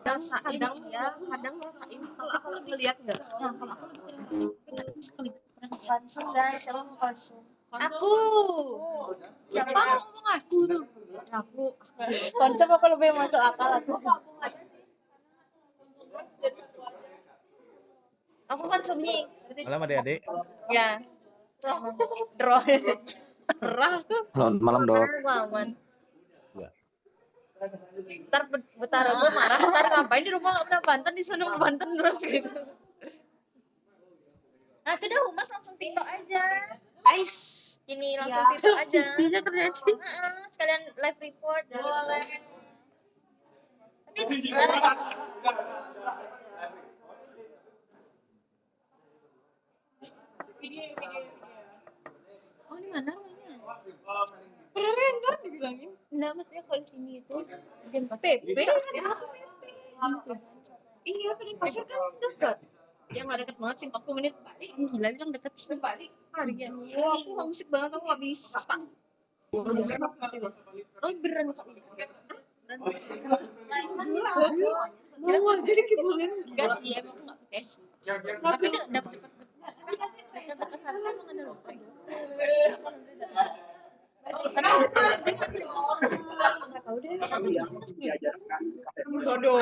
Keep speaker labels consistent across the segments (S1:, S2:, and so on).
S1: kadang ya, kadang ngerasain. Kalau aku lebih lihat nggak?
S2: Nah, kalau aku lebih sering ngerasain, tapi nggak sekali pernah lihat.
S3: Konsum guys, siapa mau konsum?
S1: Aku.
S2: Siapa ngomong aku tuh?
S1: Aku.
S3: Konsum aku lebih masuk akal aku. Aku konsumsi.
S4: Malam adik-adik.
S3: Ya. Draw.
S1: Merah tuh.
S5: Selamat malam dok.
S3: Maman.
S4: Ya.
S3: Ntar betara gue marah, ntar ngapain di rumah gak pernah Banten, disuruh Banten terus gitu. Nah itu dah Humas langsung TikTok aja.
S1: Ais.
S3: Ini langsung TikTok aja.
S1: Dia kerjaan sih.
S3: Sekalian live report. Boleh. Tapi
S2: Oh, di mana rumahnya?
S1: Keren kan dibilangin.
S2: Enggak, maksudnya kalau di sini itu Gen
S1: PP kan aku. Iya, Padang Pasir kan dekat. Yang nggak dekat banget sih, 40 menit.
S2: gila bilang deket sih. Harga.
S1: Aku homesick banget, aku nggak bisa.
S2: Oh, beneran kok.
S1: Mau jadi kibolin.
S2: Enggak, iya emang aku nggak pakai sih. Tapi dapat dekat harga emang ada lotre.
S1: Nggak tahu deh. Bodoh.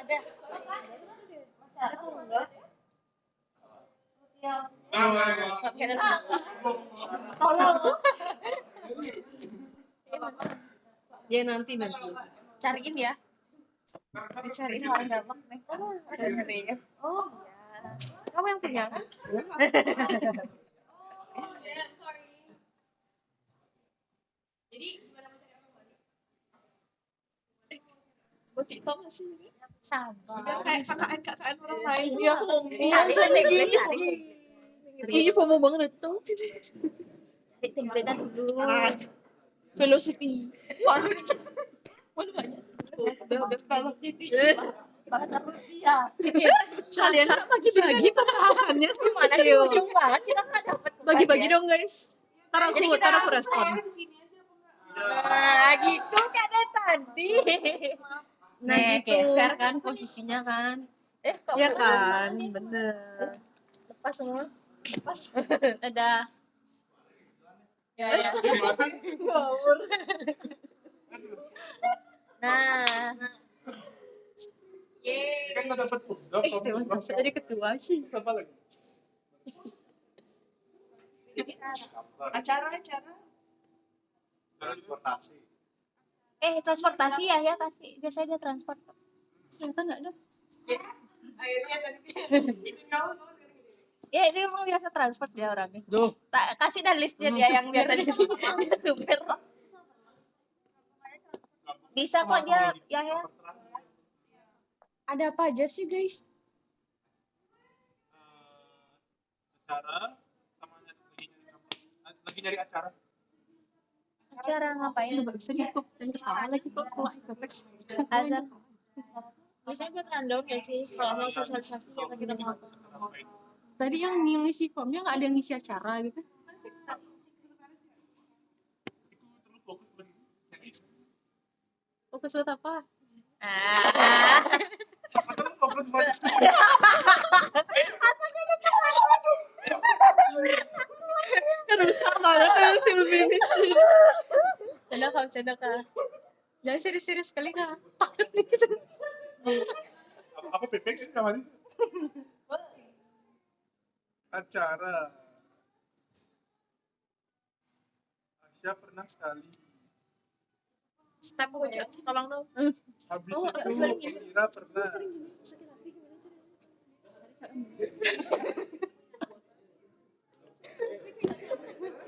S3: ada.
S2: Nggak pakai dana.
S1: Tolong. Ya nanti.
S2: Cariin ya. Dicariin orang gampang nih. Ada ya.
S1: Oh iya. Kamu yang punya kan? Buat TikTok nggak sih?
S2: Sabar.
S1: Kayak KKN orang lain. Iya, FOMO.
S2: Cari gue cari.
S1: Iya, FOMO banget itu.
S3: Cari templatean dulu.
S1: Velocity. Waduh. Waduh banyak.
S3: Velocity. Bahasa Rusia.
S1: Kalian bagi-bagi pembahasannya sih.
S3: Mana di ujung banget kita nggak dapat.
S1: Bagi-bagi dong guys. Ntar aku respon.
S3: Nah gitu kan tadi.
S1: Nah gitu.
S2: Geser kan posisinya kan.
S1: Ya kan, bener.
S3: Lepas semua.
S2: Dadah. Ya.
S1: Ngawur.
S3: Nah.
S4: Kan nggak dapat tugas.
S1: Saya jadi ketua sih.
S4: Apa lagi?
S1: Acara.
S4: Transportasi.
S3: Transportasi ya kasih. Biasanya dia transport.
S2: Ternyata enggak ada.
S1: Akhirnya tadi.
S3: Ya ini emang biasa transport dia orangnya.
S1: Duh.
S3: Kasih dah listnya dia yang biasa di supir. Bisa kok dia ya.
S1: Ada apa aja sih guys?
S4: Acara sama lagi nyari acara.
S3: Acara ngapain?
S1: Nggak bisa dikop dan ketawa lagi kok kalau ikut teks.
S3: Azan. Biasanya buat rundown ya sih. Kalau mau sosialisasi kita mau apa?
S1: Tadi yang ngisi formnya nggak ada yang ngisi acara gitu. Fokus buat apa?
S4: Terus fokus buat
S1: Kan rusak banget hasil finish.
S2: Canda kak. Jangan serius-serius sekali kak. Takut nih gitu.
S4: apa PPX sih namanya? Acara. Asia pernah sekali.
S1: Step aja, tolong dong.
S4: Habis itu Mira pernah.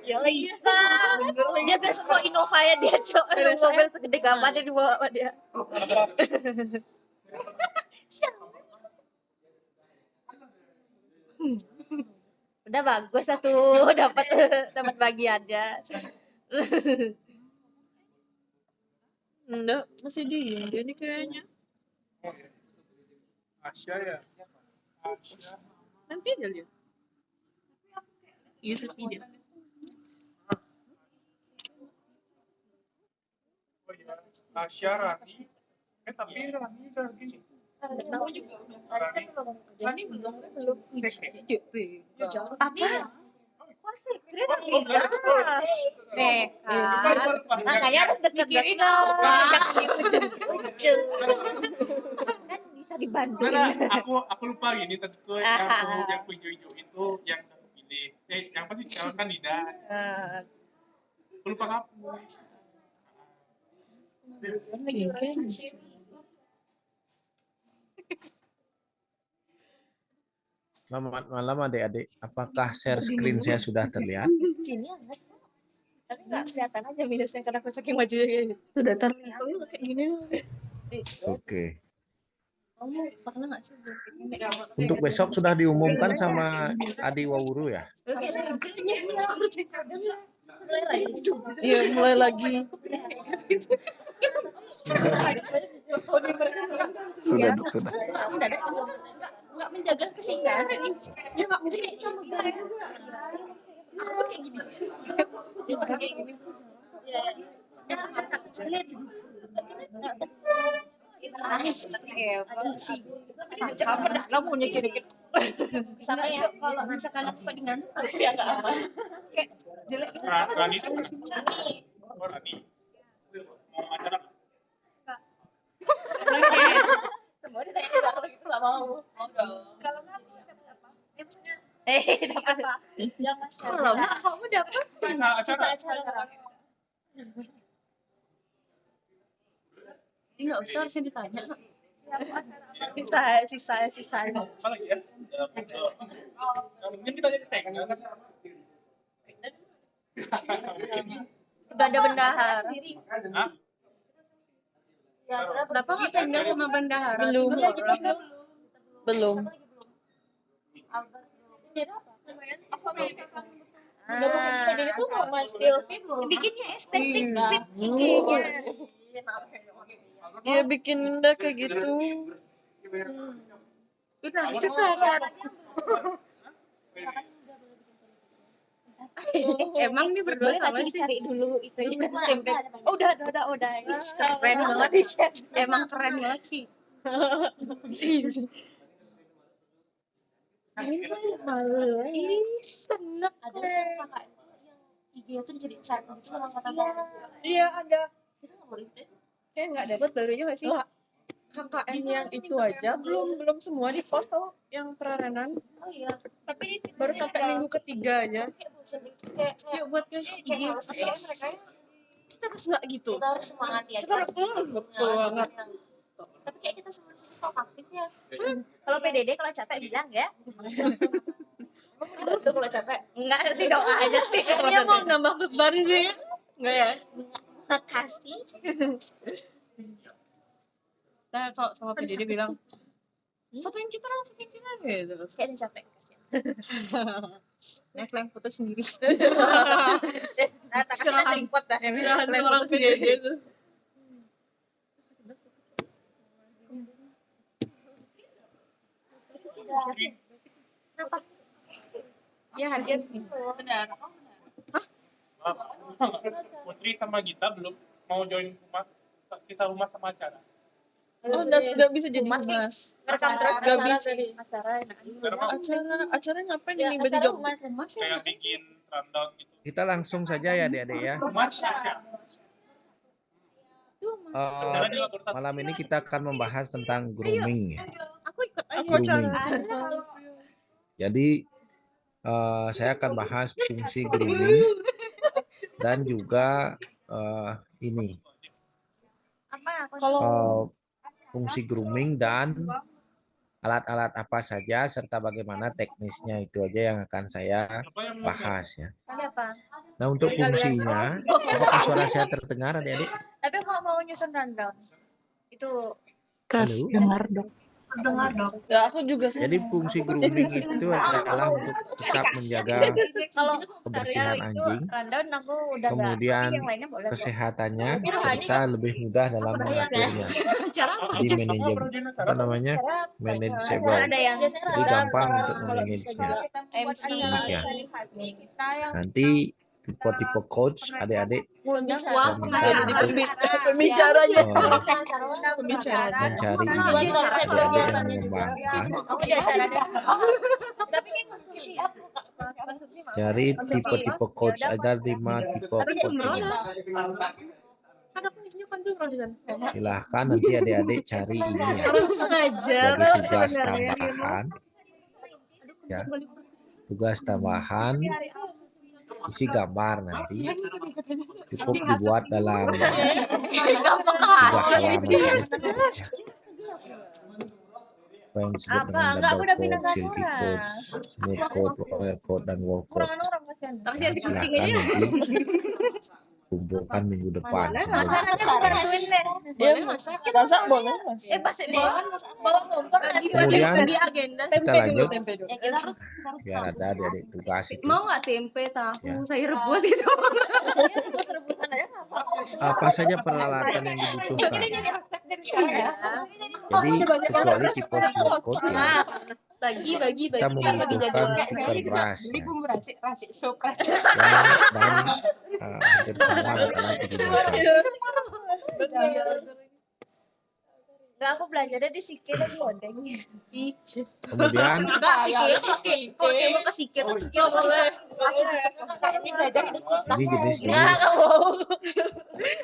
S1: Ya lagi.
S3: Dia biasa bawa Innova ya dia cok. Mobil segede gaban dia dibawa sama dia. Udah bagus satu dapat bagiannya.
S1: Enggak, masih diem dia nih kayaknya.
S4: Asia ya. Asia.
S1: Nanti aja lihat. Iya sepi dia.
S4: Oh iya. Asia Rani Tapi Rani udah gini.
S3: Aku juga udah.
S1: Rani belum.
S3: Apa?
S1: Masih.
S4: Oh, benar.
S3: Makanya harus deket-deket
S1: dong.
S3: Jangan ujung-ujung. Kan bisa dibantu.
S4: Karena aku lupa gini tadi tuh yang hijau-hijau itu yang udah kepilih. Yang pasti calon kandidat. Aku lupa ngapus.
S5: Selamat malam adik-adik. Apakah share screen saya sudah terlihat?
S3: Sini hangat. Tapi nggak kelihatan aja minusnya karena aku saking majunya kayak gitu.
S1: Sudah terlihat.
S3: Kamu kayak gini.
S5: Oke.
S3: Kamu pernah nggak sih?
S5: Untuk besok sudah diumumkan sama Adi Wawuru ya?
S3: Oke, segernya.
S1: Iya, mulai lagi.
S5: Sudah, sudah.
S2: Kamu dadak nggak menjaga keseimbangan ini. Dia nggak bisa kayak gini. Aku pun kayak gini. Dia pasti kayak gini. Ya, mata kecil.
S3: Kamu punya kira-kira.
S2: Sama ya, kalau misalkan aku pada ngantuk, aku ya nggak aman. Kayak jelek gitu.
S4: Rani itu
S2: Ini
S4: oh, Rani. Mau acara
S2: semua ditanya kalau gitu nggak mau. Mau dong. Kalau nggak aku dapat apa? Ya maksudnya
S3: Dapat
S2: apa? Yang mas
S3: Kalau kamu dapat
S4: sisa acara.
S2: acara. Ini nggak usah harusnya ditanya.
S3: sisa.
S4: Apa lagi ya? Mungkin kita jadi tag kan?
S3: Udah ada bendahara.
S4: Hah?
S2: Ya,
S1: Kenapa nggak tenda sama bendahara?
S3: Belum.
S2: Iya, gitu.
S3: Belum.
S2: Jadi itu Mas Silvi bikinnya estetik fit IG-nya.
S3: Iya bikin indah kayak gitu.
S2: Itu sesuatu.
S1: Emang dia berdua sama sih?
S2: Cari dulu itu.
S3: Oh, udah.
S1: Keren banget. Emang keren banget sih.
S3: Ini malu. Ih, seneng.
S2: Ada yang kakak itu yang IG-nya tuh dijadiin satu gitu sama kata-kata.
S3: Iya ada.
S2: Kita nggak boleh gitu ya.
S1: Kayak nggak dapat barunya nggak sih?
S3: Lah, KKN yang itu aja belum semua di post tau yang perarenan.
S2: Oh iya. Tapi di
S3: Baru sampai minggu ketiga aja.
S2: kayak bosan gitu. Kayak
S1: Yuk buat guys
S2: kayak
S1: IG.
S2: males aja mereka.
S3: Kita harus nggak gitu.
S2: Kita harus semangat ya.
S3: Kita harus betul banget.
S2: Tapi kayak kita semua sih kok aktif ya. Kalau PDD kalau capek bilang ya. Betul kalau capek.
S3: Enggak sih doa aja sih.
S1: Dia mau nambah beban sih. Enggak ya?
S2: Makasih.
S1: Nah, kalau sama PDD bilang, fotoin kita gitu.
S2: Kayak ada capek.
S1: Yang foto sendiri.
S2: Nah, tangannya sering pot dah.
S1: Istirahat seorang PDD itu.
S3: Ya hadiah.
S2: Benar.
S4: Putri sama Gita belum mau join humas, sisa humas sama acara.
S3: Oh, udah bisa jadi
S2: Humas nih.
S3: mas.
S2: Merekam terus
S3: Nggak
S2: acara
S3: bisa.
S2: tadi. Acara enak.
S4: Sekarang mau
S3: Acara ngapain
S2: Ya,
S3: ini baju
S2: acara
S3: job?
S2: humas.
S4: kayak bikin rundown gitu.
S5: Kita langsung saja ya adik-adik ya.
S4: Humas Asia.
S5: Eh,
S4: Acara juga baru satu.
S5: malam ini kita akan membahas tentang grooming. Ya.
S2: Aku ikut aja.
S5: Grooming.
S2: Kalau
S5: Jadi saya akan bahas fungsi grooming dan juga ini
S2: apa ya?
S3: Kalau
S5: fungsi grooming dan alat-alat apa saja serta bagaimana teknisnya itu aja yang akan saya
S4: Apa yang mau
S5: bahas ya.
S2: Siapa?
S5: Nah untuk fungsinya, apakah suara saya terdengar adik-adik?
S2: Tapi aku mau nyusun rundown. Itu
S5: Halo?
S1: Dengar dong.
S3: ya aku juga sih.
S5: Jadi fungsi grooming itu adalah untuk tetap menjaga
S2: kalau
S5: kebersihan anjing,
S2: rundown aku udah nggak.
S5: kemudian
S2: Tapi yang lainnya boleh.
S5: kesehatannya kita lebih mudah dalam mengaturnya.
S2: Cara apa?
S5: Jadi manajemen apa namanya? Manageable.
S2: Ada yang
S5: Jadi gampang untuk memanagenya.
S2: MC.
S5: Demikian.
S2: Kita yang
S5: Nanti tipe-tipe coach adik-adik
S2: Wah,
S5: saya
S2: pernah
S5: minta
S2: jadi
S5: untuk
S6: Pembicaranya.
S5: mencari
S6: Pembicaranya.
S5: ini adik-adik yang mengembangkan
S3: Aku di acara deh. Tapi kayak konsumsi ya. Konsumsi mau.
S5: cari tipe-tipe coach ada 5 tipe coach ini.
S2: kan aku isinya konsumsi di sana.
S5: Silahkan nanti adik-adik cari ini ya
S2: Orang sengaja
S5: sebagai tugas tambahan ya, tugas tambahan isi gambar nanti cukup dibuat dalam
S2: gampang
S5: 3 halaman apa yang disebut
S3: Apa?
S5: dengan
S3: Enggak, aku
S5: double
S3: udah
S5: code,
S3: pindahkan
S5: silky
S3: orang.
S5: code, smooth code, royal code, dan wall code.
S3: Orang kasihan.
S2: Kasih si kucing
S5: Silahkan
S2: aja.
S5: nanti kumpulkan minggu depan
S3: Masa
S5: sebelum
S3: nanti aku bantuin deh.
S2: Boleh masak.
S6: Masak boleh, Mas.
S3: Pasti bawa kompor
S2: Bagi
S5: Kemudian
S2: bagi agenda.
S5: kita lanjut
S6: Tempe dulu.
S3: ya kita harus
S5: biar ada adik-adik tugas itu.
S2: Mau nggak tempe tahu
S5: Ya.
S2: saya rebus itu.
S3: rebus-rebusan aja nggak apa-apa.
S5: Apa saja peralatan yang dibutuhkan.
S3: Jadi resep dari sekarang ya.
S5: Jadi kecuali tipe smooth code ya,
S2: Bagi.
S5: kita membutuhkan stiker brush
S6: Beli
S5: ya,
S6: bumbu racik sup racik.
S5: dan hampir semua alat-alat digunakan.
S3: Enggak, aku belajarnya di Sike dan Bodeng.
S5: Kemudian
S2: Enggak sike. Oke mau ke sike tuh sike boleh.
S3: Ini belajar hidup susah.
S5: ini jenis
S3: Enggak, enggak mau.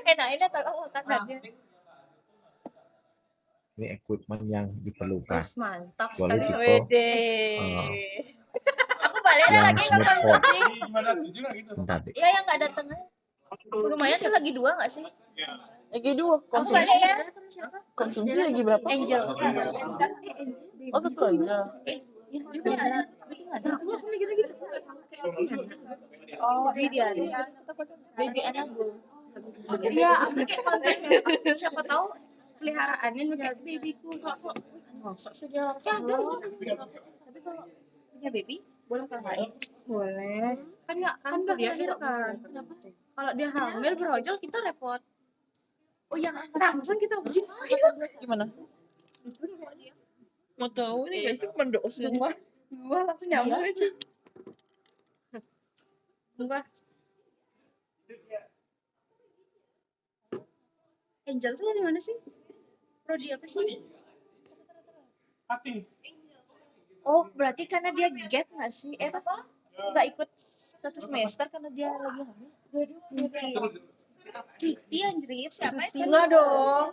S3: Enak tolong makanannya.
S5: ini equipment yang diperlukan.
S2: Mas mantap
S5: Kecuali
S2: sekali.
S5: tipe
S3: Aku balik
S5: yang
S3: lagi ke
S5: smooth code.
S3: konsumsi.
S4: Gimana setuju nggak gitu?
S5: Bentar, Dik.
S3: Iya yang nggak datang. Lumayan tuh lagi 2 nggak sih?
S4: Ya.
S6: Lagi 2
S3: Aku
S6: konsumsi.
S3: balik ya.
S6: Konsumsi lagi berapa?
S3: Angel.
S6: Oh, satu aja.
S3: Oh, dia. Baby anak gue.
S2: Iya, siapa tahu peliharaannya kayak babyku.
S3: Masa sih dia harus tapi kalau punya baby boleh pakai? Boleh.
S2: Kan udah hamil kan. Kalau dia hamil berojol kita repot.
S3: Oh yang
S2: Langsung kita uji.
S6: Gimana? Mau tahu nih itu mendosen.
S2: Gua langsung nyambung aja. Gua Angel tuh dari mana sih? Prodi apa sih?
S4: Cutting.
S3: Oh, berarti karena dia gap nggak sih? Apa? Nggak ikut 1 semester karena dia lagi hamil.
S2: Cuti anjir, siapa itu?
S3: Enggak
S2: dong.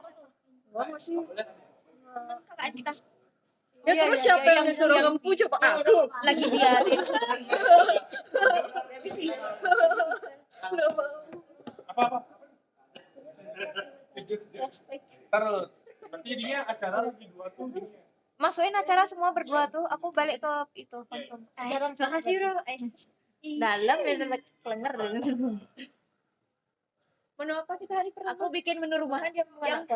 S3: Gua masih kakak kita.
S2: Ya terus siapa yang disuruh ngempu coba aku.
S3: Lagi biarin.
S2: Tapi sih.
S4: Apa? Taruh. Berarti jadinya acara lagi 2 tuh.
S3: Masukin acara semua berdua tuh. Aku balik ke itu konsum. Makasih bro. Dalam dan klenger. Menu apa kita hari pertama? Aku bikin menu rumahan yang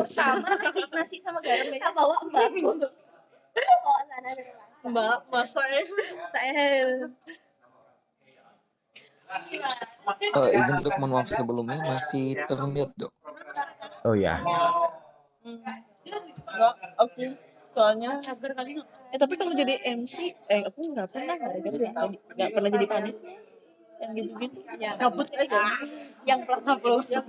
S2: Sama nasi sama garam ya.
S3: bawa mbakku. Bawa sana dulu.
S6: Mbak, masak ya.
S3: Saya
S7: Izin dok, mohon maaf sebelumnya masih termute dok.
S5: Oh ya,
S6: Enggak, aku soalnya
S3: cager kali nggak?
S6: tapi kalau jadi MC aku nggak pernah nggak pernah jadi panit yang gitu-gitu.
S3: Gabut aja. Yang pelak-pelak.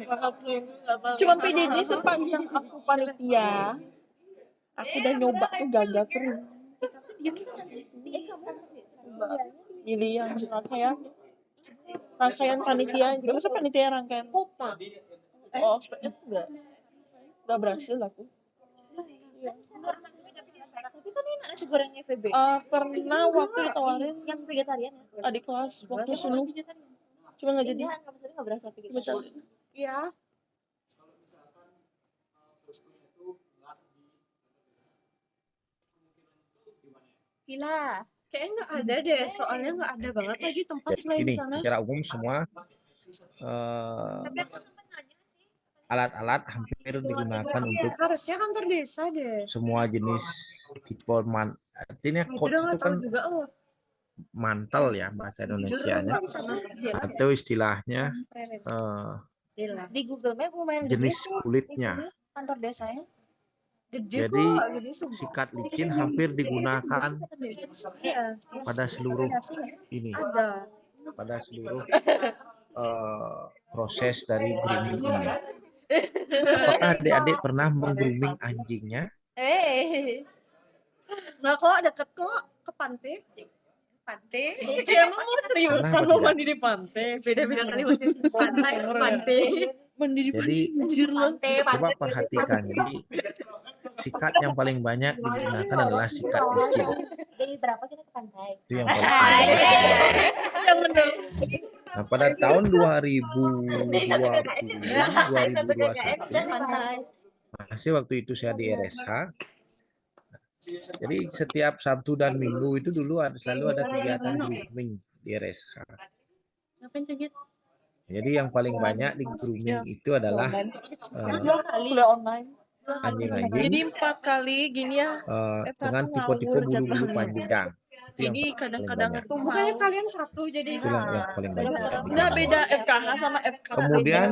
S6: Cuma PDD sepanjang aku panitia, aku udah nyoba tuh gagal terus. Milih yang rangkaian panitia, nggak usah panitia rangkaian kopa. Oh, enggak berhasil aku.
S3: Tapi kan enak nasi gorengnya VB.
S6: Pernah waktu ditawarin
S3: Yang vegetarian ya?
S6: adik kelas waktu suluh, cuma nggak jadi.
S3: Nggak berasa vegetarian.
S2: Iya.
S3: Gila.
S2: Kayaknya nggak ada deh, soalnya nggak ada banget lagi tempat
S5: jadi
S2: selain
S5: ini
S2: di sana.
S5: secara umum semua alat-alat hampir digunakan untuk
S2: Harusnya kantor desa deh.
S5: semua jenis tipe artinya
S2: Itu
S5: coach
S2: udah
S5: itu
S2: nggak tahu
S5: kan
S2: juga loh.
S5: mantel ya bahasa Indonesianya atau istilahnya
S3: Di Google Map lumayan
S5: jenis
S3: gede tuh.
S5: kulitnya.
S3: Kantor desanya.
S2: Gede
S5: Jadi
S2: kok, gede semua.
S5: sikat licin hampir digunakan
S3: Iya.
S5: pada seluruh ini,
S2: Ada.
S5: pada seluruh proses dari grooming ini. Apakah adik-adik pernah menggrooming anjingnya?
S2: Nggak kok, deket kok ke pantai.
S3: Pantai.
S6: Ya emang mau seriusan
S5: Pernah apa
S6: mau
S5: tidak?
S6: mandi di pantai? Beda-beda kali masih
S2: Pantai, pantai.
S6: mandi di
S5: Jadi
S6: anjir lah.
S5: coba perhatikan. Jadi sikat yang paling banyak digunakan adalah sikat kecil.
S3: Dari berapa kita ke pantai?
S5: Itu yang paling banyak digunakan.
S6: Yang bener.
S5: Nah, pada tahun 2020, 2021,
S2: Pantai.
S5: masih waktu itu saya di RSH. Jadi setiap Sabtu dan Minggu itu dulu selalu ada kegiatan grooming di RSH.
S2: Ngapain tuh, Jit?
S5: Jadi yang paling banyak di grooming itu adalah
S6: Kuliah online. Jadi
S5: anjing-anjing
S6: 4 kali gini ya.
S5: dengan tipe-tipe bulu-bulu panjang. Itu yang
S6: Jadi
S5: paling
S6: kadang-kadang
S5: banyak.
S6: itu
S1: Bukannya kalian satu jadi
S5: Itulah yang paling banyak.
S6: nggak beda FKH sama FKH.
S5: Kemudian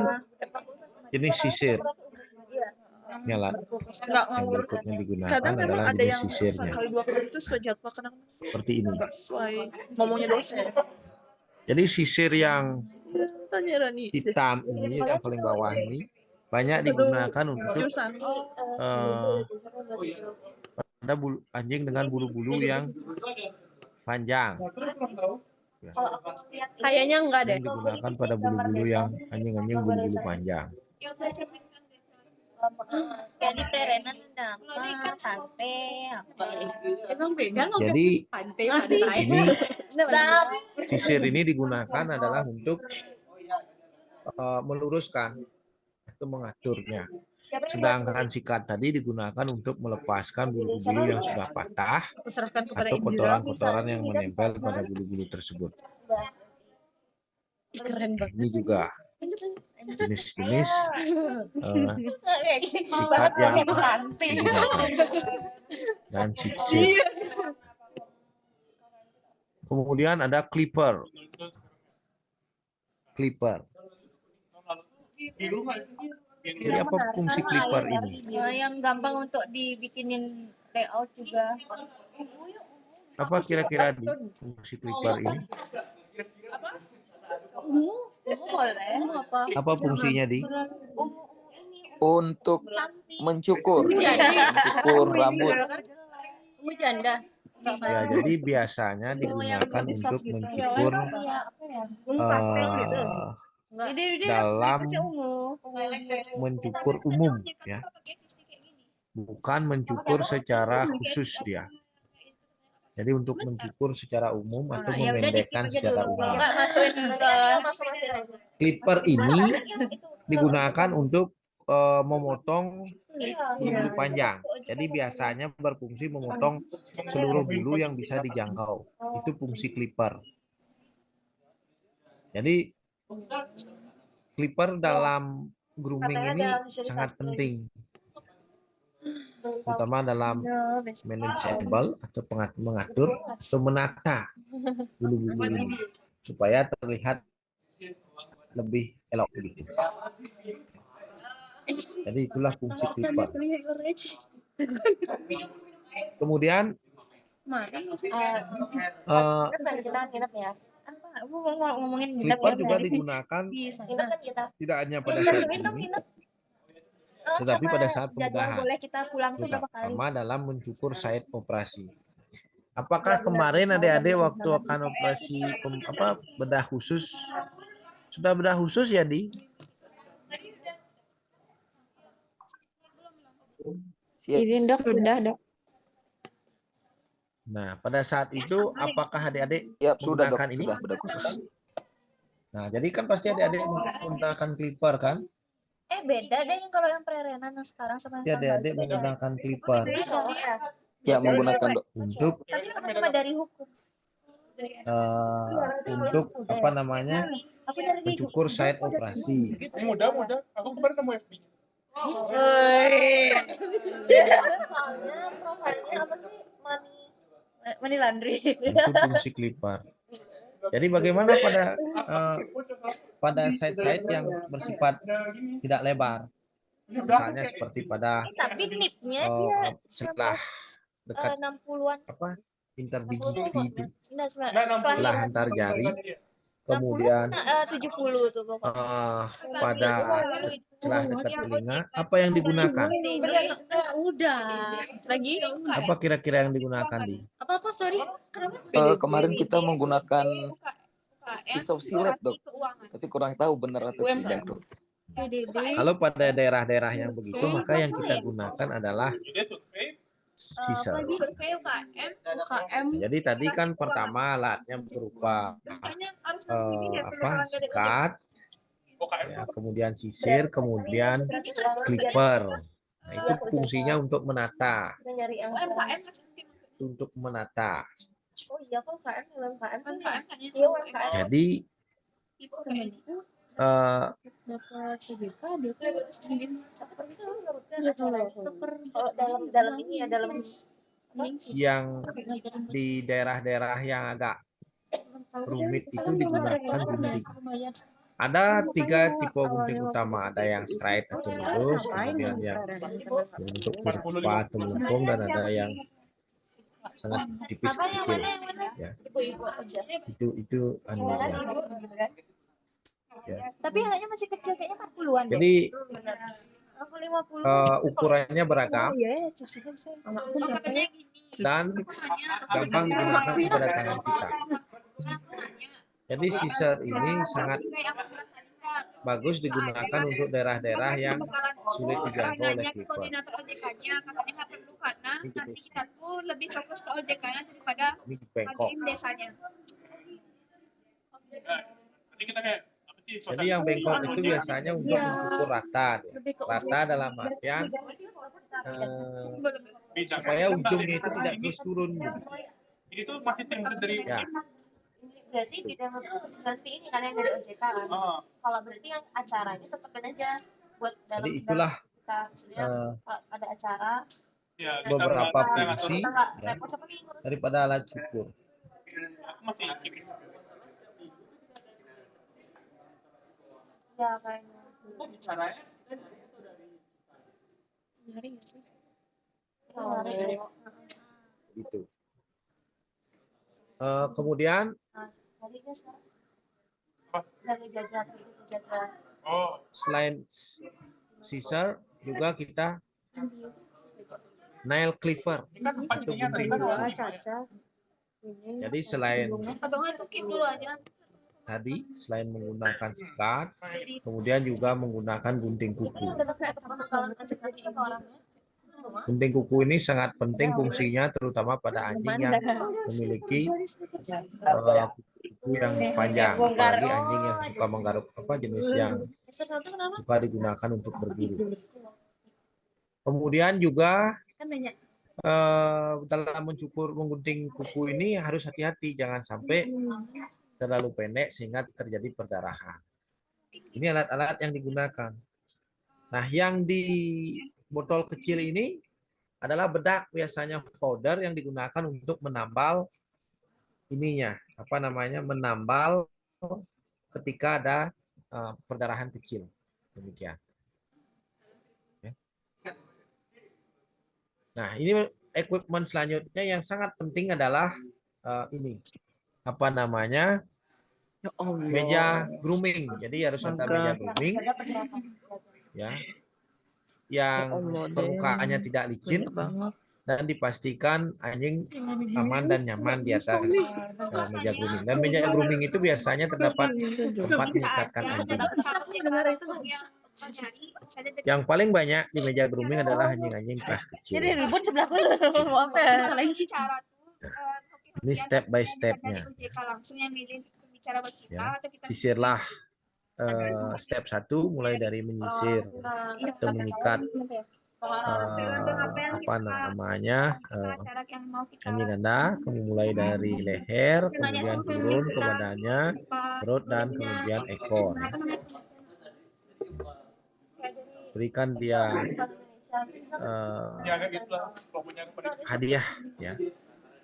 S5: jenis sisir. Nyala.
S6: Nggak
S5: Yang
S6: ngawur.
S5: berikutnya digunakan
S6: Kadang memang
S5: adalah
S6: ada
S5: jenis
S6: yang
S5: sisirnya.
S6: sekali 2 kali itu sejadwal, kadang
S5: Seperti ini.
S6: nggak sesuai ngomongnya dosen.
S5: Jadi sisir yang
S6: Tanya Rani.
S5: hitam ini yang paling bawah ini banyak digunakan untuk
S6: Jurusan.
S5: pada anjing dengan bulu-bulu yang panjang. Ya,
S2: Kayaknya enggak deh.
S5: yang digunakan pada bulu-bulu yang anjing-anjing bulu-bulu panjang.
S3: Kayak di prerenan ada apa? Pantai apa?
S1: emang beda loh
S5: Jadi
S1: pantai pantai.
S5: ini sisir ini digunakan adalah untuk meluruskan atau mengaturnya. Sedangkan sikat tadi digunakan untuk melepaskan bulu-bulu yang sudah patah
S1: Aku serahkan kepada
S5: atau
S1: Indira.
S5: kotoran-kotoran yang menempel pada bulu-bulu tersebut.
S1: Keren banget.
S5: Ini juga jenis-jenis sikat yang digunakan dan sisir. Kemudian ada clipper. Clipper. Jadi apa fungsi clipper ini?
S3: Yang gampang untuk dibikinin layout juga.
S5: Apa kira-kira di fungsi clipper ini?
S3: Ungu boleh.
S2: Apa?
S5: Apa fungsinya di?
S7: Untuk mencukur rambut.
S2: Ungu janda.
S5: Ya, jadi biasanya digunakan untuk mencukur dalam mencukur umum, ya, bukan mencukur secara khusus dia. Jadi untuk mencukur secara umum atau memendekkan secara umum.
S2: Enggak masukin ke
S5: Clipper ini digunakan untuk memotong bulu panjang. Jadi biasanya berfungsi memotong seluruh bulu yang bisa dijangkau. Itu fungsi clipper. Jadi clipper dalam grooming ini sangat penting, terutama dalam manageable atau mengatur atau menata bulu-bulu ini supaya terlihat lebih elok begitu. Jadi itulah fungsi clipper. Kemudian clipper juga digunakan tidak hanya pada saat ini, tetapi pada saat pembedahan, terutama dalam mencukur site operasi. Apakah kemarin adik-adik waktu akan operasi bedah khusus sudah bedah khusus ya di?
S3: Izin dok, sudah dok.
S5: Nah, pada saat itu apakah adik-adik
S7: Ya, sudah dok,
S5: menggunakan ini?
S7: sudah bedah khusus.
S5: Nah, jadi kan pasti adik-adik menggunakan clipper kan?
S3: Beda deh yang kalau yang prerenan yang sekarang sama
S5: Pasti adik-adik menggunakan clipper
S7: Ya, menggunakan dok.
S5: untuk
S3: tapi sama-sama dari hukum.
S5: untuk apa namanya
S3: Aku dari
S5: mencukur site operasi.
S4: Mudah. Aku kemarin nemu FB.
S2: soalnya profilnya apa sih?
S3: money laundry.
S5: Itu fungsi clipper. Jadi bagaimana pada site-site yang bersifat tidak lebar, misalnya seperti pada
S3: Tapi nipnya
S5: celah dekat
S3: 60-an.
S5: interdigiti itu,
S3: Enggak,
S5: celah antar jari, kemudian
S3: 70 tuh pokoknya.
S5: pada celah dekat telinga, apa yang digunakan?
S2: Udah. Lagi?
S5: Apa kira-kira yang digunakan di?
S2: Apa sorry? Kenapa?
S7: Kemarin kita menggunakan pisau silet, Dok. Tapi kurang tahu benar atau tidak, Dok.
S5: Kalau pada daerah-daerah yang begitu, maka yang kita gunakan adalah
S4: Jadi survei
S5: scissor.
S2: UKM.
S5: Jadi tadi kan pertama alatnya berupa sikat,
S4: OKM
S5: ya, kemudian sisir, kemudian clipper. Nah, itu fungsinya untuk menata, untuk menata.
S3: Oh iya kok UKM UMKM kan ya?
S2: UMKM.
S3: Iya UMKM.
S5: Jadi
S2: Dapat CJK, DP,
S3: Kalau dalam ini ya dalam
S5: yang di daerah-daerah yang agak rumit itu digunakan gunting. Ada 3 tipe gunting utama, ada yang straight atau lurus, kemudian yang untuk kurva atau melengkung, dan ada yang sangat tipis kecil. Ya,
S3: ibu-ibu aja.
S5: itu anunya. Ya.
S3: Tapi anaknya masih kecil kayaknya 40-an deh.
S5: Jadi
S3: Bener. Aku 50.
S5: ukurannya beragam
S3: Iya, cucunya saya. Anakku katanya
S5: dan gampang digunakan pada tangan kita. Jadi scissor ini sangat bagus digunakan untuk daerah-daerah yang sulit dijangkau oleh clipper.
S1: Koordinator OJK-nya katanya nggak perlu karena
S5: Ini
S1: nanti
S5: jenis.
S1: kita tuh lebih fokus ke OJK-nya daripada
S5: Ini bengkok.
S1: bagiin desanya.
S4: Jadi kita kayak apa sih?
S5: Jadi yang bengkok itu biasanya untuk mengukur rata. Rata dalam artian supaya ujungnya itu tidak terus turun.
S4: Ini tuh masih tim dari
S5: Ya,
S3: berarti bidang ganti ini kan yang dari OJK kan. Kalau berarti yang acaranya tetapin aja buat dalam
S5: jadi itulah
S3: kita maksudnya kalau ada acara
S4: ya,
S5: beberapa fungsi
S3: kita nggak
S5: ya,
S3: repot siapa nih ngurus
S5: daripada alat cukur.
S4: aku masih yakin.
S3: ya kayaknya.
S4: Caranya
S2: Nyari nggak sih?
S5: Gitu. Kemudian
S3: Tadi kan sekarang
S4: Apa?
S3: dari jaga
S5: selain scissor juga kita nail clipper atau gunting kuku.
S3: Caca.
S5: Jadi selain
S3: Abang itu keep dulu aja.
S5: tadi, selain menggunakan sikat, kemudian juga menggunakan gunting kuku. Gunting kuku ini sangat penting fungsinya, terutama pada anjing yang memiliki kuku yang panjang, apalagi anjing yang suka menggaruk, jenis yang suka digunakan untuk berburu. Kemudian juga
S2: Kan nanya.
S5: dalam menggunting kuku ini harus hati-hati, jangan sampai terlalu pendek sehingga terjadi perdarahan. Ini alat-alat yang digunakan. Nah, yang di botol kecil ini adalah bedak, biasanya powder yang digunakan untuk menambal ininya, menambal ketika ada perdarahan kecil. Demikian. Nah, ini equipment selanjutnya yang sangat penting adalah ini. Meja grooming. Jadi harus ada meja grooming ya, yang permukaannya tidak licin dan dipastikan anjing aman dan nyaman di atas meja grooming. Dan meja grooming itu biasanya terdapat tempat mengikatkan anjing. Yang paling banyak di meja grooming adalah anjing-anjing kelas kecil.
S3: Jadi ribut sebelahku mau apa ya?
S2: Salahin sih.
S5: Ini step by stepnya.
S1: Langsung yang milih bicara buat kita
S5: Ya.
S1: atau kita
S5: Sisirlah step 1 mulai dari menyisir atau mengikat anjing Anda, mulai dari leher, kemudian turun ke badannya, perut, dan kemudian ekor. Berikan dia
S4: ya kayak gitu lah pokoknya kepada
S5: hadiah ya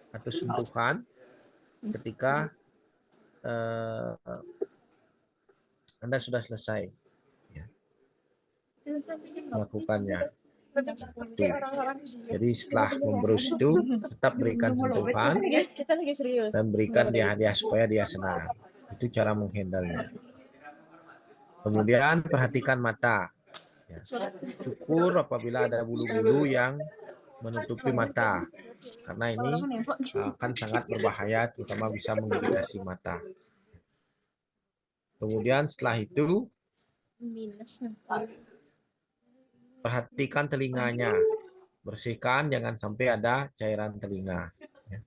S5: atau sentuhan ketika Anda sudah selesai ya, melakukannya. Tuh. Jadi setelah membrus itu tetap berikan sentuhan
S2: Kita lagi serius.
S5: dan berikan dia hadiah supaya dia senang. Itu cara menghandle-nya. Kemudian perhatikan mata. Ya. Cukur apabila ada bulu-bulu yang menutupi mata, karena ini akan sangat berbahaya, terutama bisa mengiritasi mata. Kemudian setelah itu perhatikan telinganya, bersihkan, jangan sampai ada cairan telinga, ya.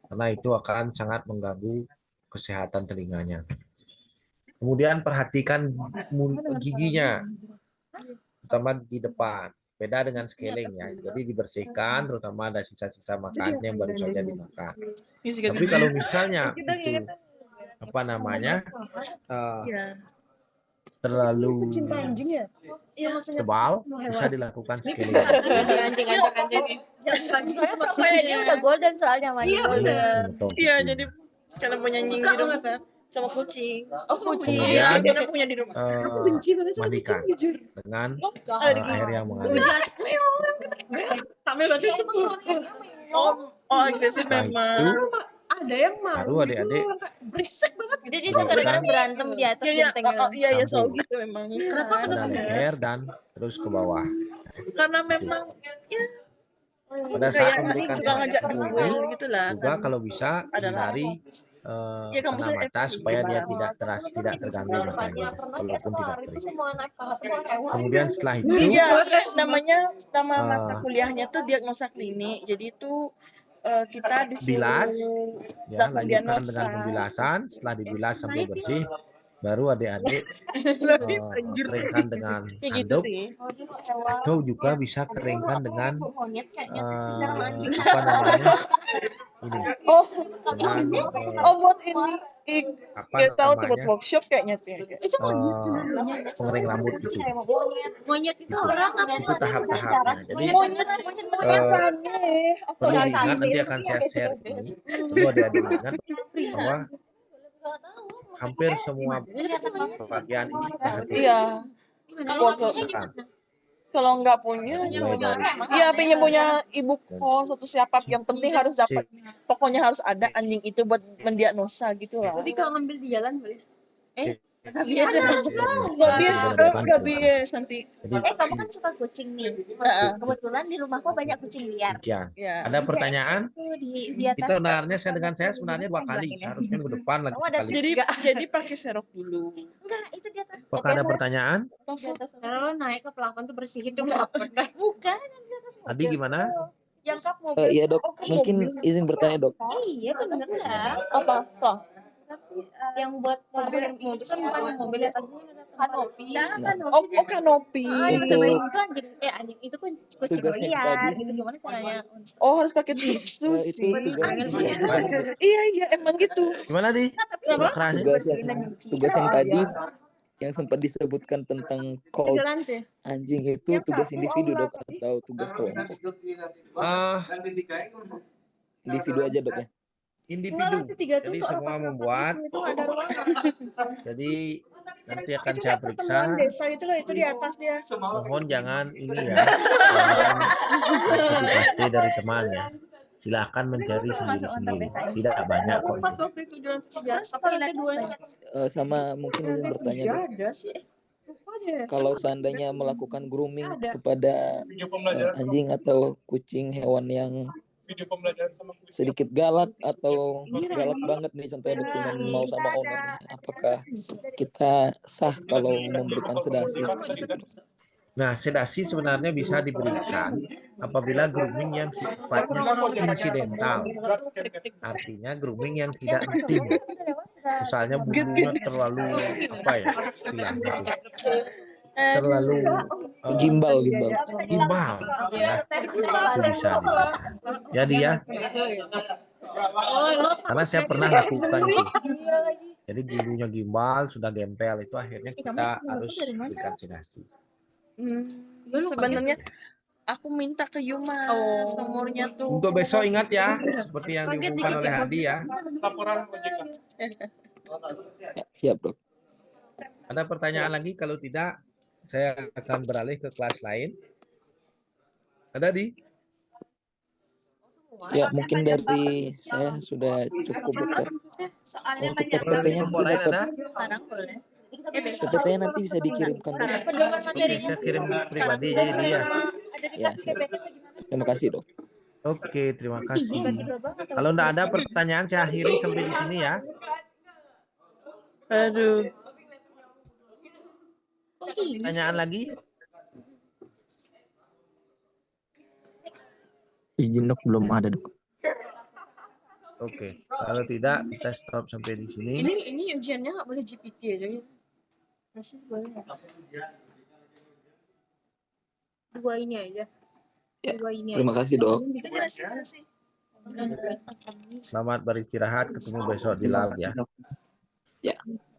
S5: Karena itu akan sangat mengganggu kesehatan telinganya. Kemudian perhatikan giginya, terutama di depan. Beda dengan scaling ya. Jadi dibersihkan, terutama ada sisa-sisa makanan yang baru saja dimakan. Tapi kalau misalnya itu apa namanya terlalu tebal, bisa dilakukan scaling.
S3: Soalnya udah golden soalnya mah.
S6: Iya benar. Iya, jadi
S5: Kemudian
S6: karena punya nying
S1: Suka
S6: gitu.
S1: banget kan?
S3: Sama kucing.
S1: Oh, kucing.
S6: Karena punya di rumah.
S1: Benci banget sama
S5: mandikan
S1: kucing, jujur.
S5: dengan
S6: Ada di
S5: air yang mengalir.
S6: Sambil berarti itu oh agresif
S5: Setelah
S6: memang.
S5: itu
S1: Ada yang malu.
S5: baru adik-adik
S1: Berisik banget.
S3: Jadi itu kadang-kadang berantem di atas
S6: Iya,
S3: genteng.
S6: iya, iya,
S5: Sambung.
S6: selalu gitu memang.
S1: Kenapa?
S5: pada leher dan terus ke bawah.
S6: Karena memang ya
S5: Pada saat memberikan
S6: suka ngajak
S5: seperti
S6: duel
S5: ini,
S6: gitu lah.
S5: juga kalau bisa
S6: Adalah
S5: hindari
S6: ya kamu
S5: kena mata supaya dia tidak terganggu matanya, walaupun tidak
S1: Itu
S5: perih.
S1: semua anak pahat tuh hewan.
S5: Kemudian setelah itu
S6: Iya, nama
S5: Ah.
S6: mata kuliahnya tuh diagnosa klinik. Jadi itu kita disuruh
S5: bilas, ya,
S6: melakukan
S5: lanjutkan
S6: diagnosa.
S5: dengan pembilasan. Setelah dibilas sampai bersih, baru adik-adik keringkan dengan
S6: Ya gitu
S5: handuk,
S6: sih.
S5: atau juga bisa keringkan dengan apa namanya ini,
S6: Oh,
S5: dengan
S6: buat ini.
S5: apa
S6: Gak tahu tuh buat
S5: namanya
S6: workshop kayaknya tuh.
S1: Itu
S5: pengering rambut gitu.
S1: monyet itu orang apa?
S5: Itu tahap-tahapnya. Jadi
S6: Monyet aneh.
S5: perlu diingat, nanti akan saya share ini. Perlu adik-adik ingat bahwa hampir semua bagian ini diperhatikan.
S6: Iya.
S5: Misalkan,
S6: Kalau nggak punya,
S5: mulai dari
S6: iya pengen punya ibu kos atau siapa, yang penting harus dapat. Pokoknya harus ada anjing itu buat mendiagnosa gitu lah.
S1: Jadi kalau ngambil di jalan boleh.
S6: Nggak bias nanti.
S5: Jadi
S3: Kamu kan suka kucing nih. Kebetulan di rumahku banyak kucing liar.
S5: demikian.
S6: Ya.
S5: Ada pertanyaan?
S3: Tuh di atas.
S5: Itu sebenarnya saya dengan saya sebenarnya 2 kali. Seharusnya minggu depan lagi
S3: Oh, ada
S5: sekali.
S6: Jadi pakai serok dulu.
S3: Enggak, itu di atas.
S5: Apakah ada pertanyaan?
S1: Kalau naik ke pelafon tuh bersihin tuh dapet kan?
S3: Bukan, di atas mobil.
S5: Tadi gimana?
S3: Yang kap mobil.
S7: Iya dok, mungkin izin bertanya dok.
S1: Iya bener lah.
S6: Apa? Toh.
S1: Yang buat parkir mobil kan bukan mobil ya, kanopi.
S6: Oh, kanopi.
S3: Itu
S7: Untuk
S3: anjing, anjing itu kan kucing
S7: tugasnya
S3: liar.
S7: tadi.
S3: Gitu gimana caranya?
S6: Oh, harus pakai tisu
S7: itu
S6: sih.
S7: tugas
S6: Iya, emang gitu.
S5: Gimana di? Kerahnya?
S7: tugas yang tadi yang sempat disebutkan tentang code anjing itu tugas individu dok atau tugas kelompok? Individu aja dok ya.
S5: Individu. Jadi semua membuat. Jadi nanti akan saya periksa.
S6: Desa itu loh, itu di atas dia.
S5: Mohon jangan ini ya. Jangan pasti dari teman ya. Silahkan mencari sendiri-sendiri. Tidak banyak kok.
S7: Sama mungkin izin bertanya dok. Kalau seandainya melakukan grooming kepada anjing atau kucing, hewan yang
S4: Video pembelajaran sama kuis.
S7: sedikit galak atau galak banget nih, contohnya dok cuman mau sama ownernya, apakah kita sah kalau memberikan sedasi seperti itu?
S5: Nah, sedasi sebenarnya bisa diberikan apabila grooming yang sifatnya insidental. Artinya grooming yang tidak intim. Misalnya bulunya terlalu apa ya istilahnya itu, terlalu
S7: Gimbal.
S5: gimbal ya, itu bisa jadi ya, karena saya pernah lakukan sih. Jadi bulunya gimbal sudah gempel, itu akhirnya kita harus berikan sedasi.
S6: Sebenarnya aku minta ke Yuma nomornya tuh.
S5: Untuk besok ingat ya, seperti yang diumumkan oleh Hadi ya.
S4: Laporan OJK.
S7: Ya, siap dok.
S5: Ada pertanyaan lagi? Kalau tidak, saya akan beralih ke kelas lain. Ada di?
S7: Ya, mungkin dari saya sudah cukup, dokter.
S3: Soalnya
S7: Untuk
S3: banyak
S7: PPT-nya
S5: Info
S7: nanti
S5: lain
S7: dapat,
S5: ada?
S1: Sekarang boleh.
S7: PPT-nya nanti bisa dikirimkan, dok.
S5: Oke, saya kirim pribadi jadi dia.
S7: Ya, siap. Terima kasih, dok.
S5: Oke, terima kasih. Kalau enggak ada pertanyaan, saya akhiri sampai di sini ya.
S6: Aduh.
S5: Pertanyaan lagi?
S8: Izin dok, belum ada dok.
S5: Oke, kalau tidak kita stop sampai di sini.
S1: Ini ujiannya nggak boleh GPT aja gitu. Masih boleh nggak?
S2: Dua ini aja.
S7: Ya,
S2: Dua ini
S7: terima kasih, dok.
S5: Selamat beristirahat, ketemu besok di lab ya.
S7: Ya.